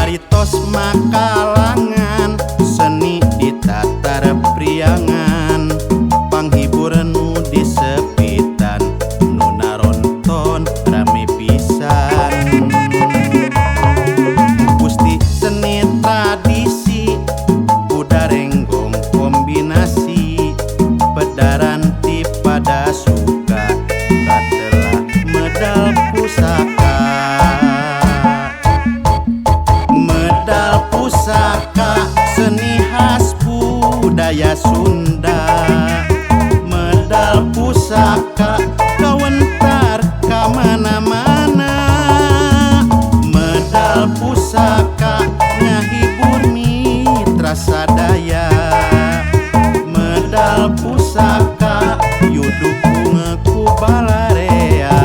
Kiwaritos makalangan seni ditatar priangan, panghibur nu disepitan nu naronton rame pisan. Gusti seni tradisi kuda renggong kombinasi, pedaranti pada suka katelah medal pusaka. Medal pusaka seni khas budaya Sunda, medal pusaka kawentar kamana-mana, medal pusaka ngahibur mitra sadaya, medal pusaka yudukung ku balarea.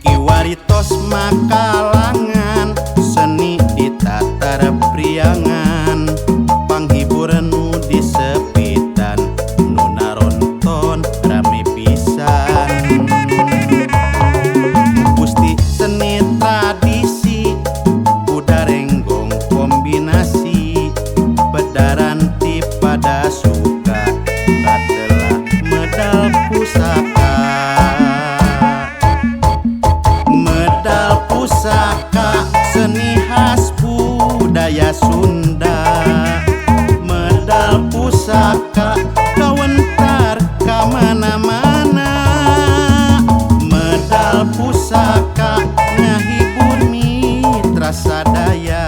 Kiwaritos makalangan seni ditatar priangan, panghibur nu disepitan nu naronton rame pisan. Gusti seni tradisi kuda renggong kombinasi, pedaranti pada suka katelah medal pusaka. Medal pusaka seni khas budaya Sunda, medal pusaka kawentar kamana-mana, medal pusaka ngahibur mitra sadaya,